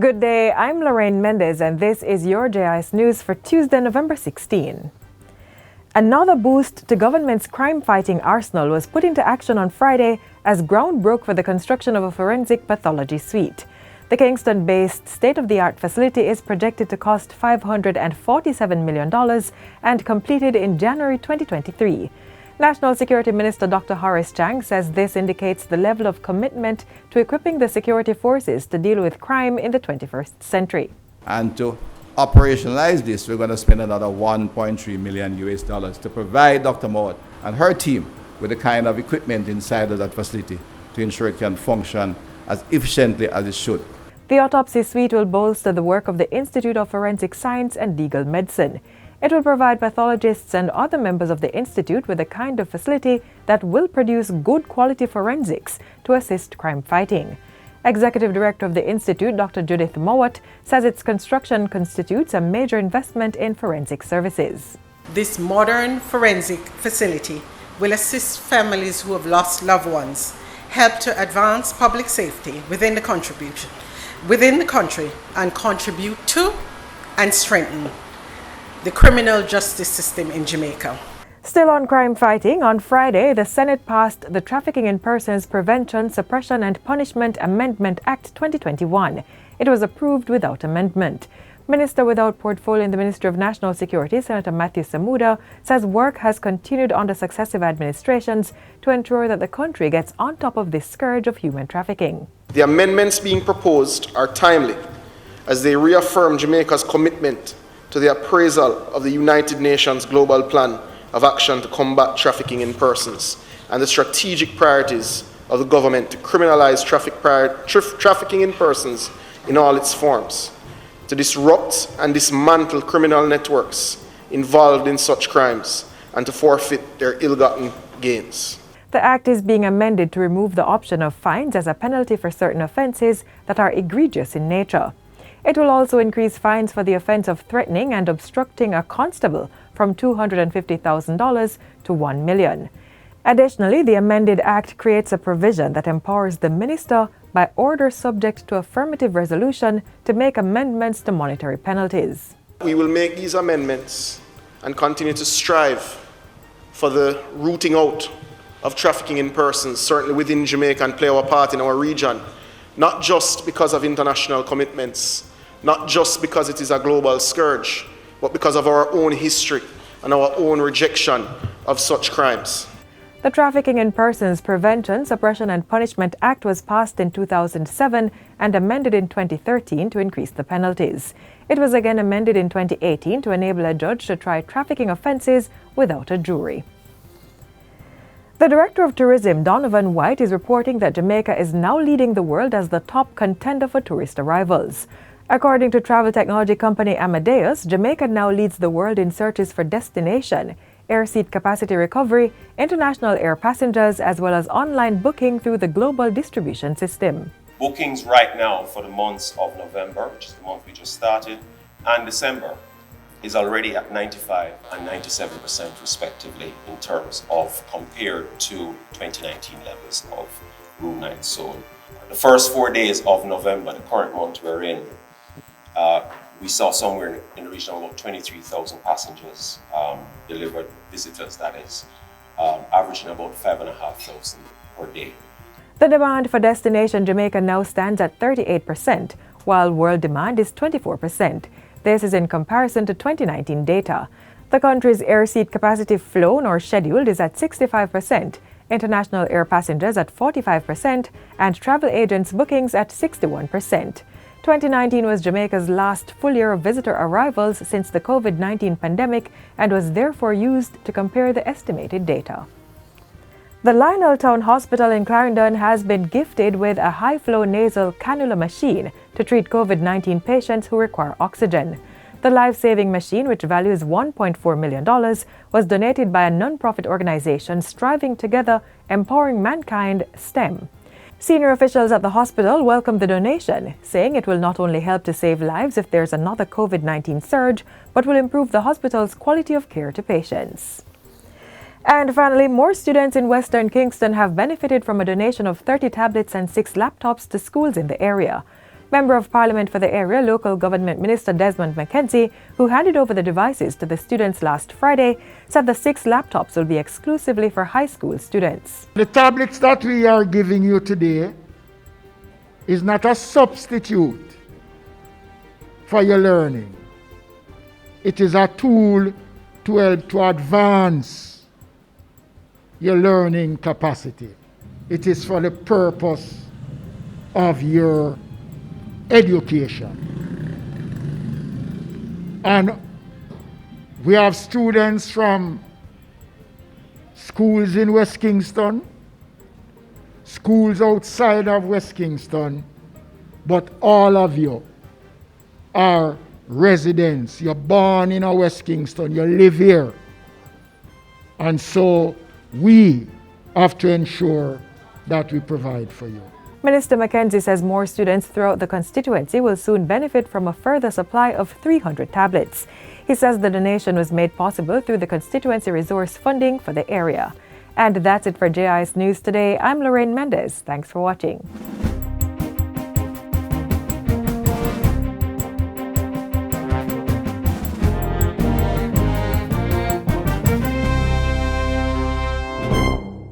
Good day, I'm Lorraine Mendez and this is your JIS News for Tuesday, November 16. Another boost to government's crime-fighting arsenal was put into action on Friday as ground broke for the construction of a forensic pathology suite. The Kingston-based state-of-the-art facility is projected to cost $547 million and completed in January 2023. National Security Minister Dr. Horace Chang says this indicates the level of commitment to equipping the security forces to deal with crime in the 21st century. And to operationalize this, we're going to spend another $1.3 million to provide Dr. Maud and her team with the kind of equipment inside of that facility to ensure it can function as efficiently as it should. The autopsy suite will bolster the work of the Institute of Forensic Science and Legal Medicine. It will provide pathologists and other members of the Institute with a kind of facility that will produce good quality forensics to assist crime fighting. Executive Director of the Institute, Dr. Judith Mowat, says its construction constitutes a major investment in forensic services. This modern forensic facility will assist families who have lost loved ones, help to advance public safety within the country, and contribute to and strengthen the criminal justice system in Jamaica. Still on crime fighting, on Friday, the Senate passed the Trafficking in Persons Prevention, Suppression and Punishment Amendment Act 2021. It was approved without amendment. Minister without portfolio in the Ministry of National Security, Senator Matthew Samuda, says work has continued under successive administrations to ensure that the country gets on top of this scourge of human trafficking. The amendments being proposed are timely as they reaffirm Jamaica's commitment to the appraisal of the United Nations Global Plan of Action to Combat Trafficking in Persons and the strategic priorities of the government to criminalize trafficking in persons in all its forms, to disrupt and dismantle criminal networks involved in such crimes, and to forfeit their ill-gotten gains. The act is being amended to remove the option of fines as a penalty for certain offenses that are egregious in nature. It will also increase fines for the offense of threatening and obstructing a constable from $250,000 to $1 million. Additionally, the amended act creates a provision that empowers the minister by order subject to affirmative resolution to make amendments to monetary penalties. We will make these amendments and continue to strive for the rooting out of trafficking in persons, certainly within Jamaica, and play our part in our region, not just because of international commitments, not just because it is a global scourge, but because of our own history and our own rejection of such crimes. The Trafficking in Persons Prevention, Suppression and Punishment Act was passed in 2007 and amended in 2013 to increase the penalties. It was again amended in 2018 to enable a judge to try trafficking offenses without a jury. The Director of Tourism, Donovan White, is reporting that Jamaica is now leading the world as the top contender for tourist arrivals. According to travel technology company Amadeus, Jamaica now leads the world in searches for destination, air seat capacity recovery, international air passengers, as well as online booking through the global distribution system. Bookings right now for the months of November, which is the month we just started, and December is already at 95% and 97% respectively in terms of compared to 2019 levels of room nights sold. The first 4 days of November, the current month we're in, we saw somewhere in the region of about 23,000 passengers delivered, visitors that is, averaging about 5,500 per day. The demand for destination Jamaica now stands at 38%, while world demand is 24%. This is in comparison to 2019 data. The country's air seat capacity flown or scheduled is at 65%, international air passengers at 45%, and travel agents' bookings at 61%. 2019 was Jamaica's last full year of visitor arrivals since the COVID-19 pandemic and was therefore used to compare the estimated data. The Lionel Town Hospital in Clarendon has been gifted with a high-flow nasal cannula machine to treat COVID-19 patients who require oxygen. The life-saving machine, which values $1.4 million, was donated by a non-profit organization Striving Together, Empowering Mankind, STEM. Senior officials at the hospital welcomed the donation, saying it will not only help to save lives if there's another COVID-19 surge, but will improve the hospital's quality of care to patients. And finally, more students in Western Kingston have benefited from a donation of 30 tablets and 6 laptops to schools in the area. Member of Parliament for the area, Local Government Minister Desmond McKenzie, who handed over the devices to the students last Friday, said the 6 laptops will be exclusively for high school students. The tablets that we are giving you today is not a substitute for your learning. It is a tool to help to advance your learning capacity. It is for the purpose of your education. And we have students from schools in West Kingston, schools outside of West Kingston, but all of you are residents. You're born in West Kingston, you live here. And so we have to ensure that we provide for you. Minister McKenzie says more students throughout the constituency will soon benefit from a further supply of 300 tablets. He says the donation was made possible through the constituency resource funding for the area. And that's it for JIS News today. I'm Lorraine Mendez. Thanks for watching.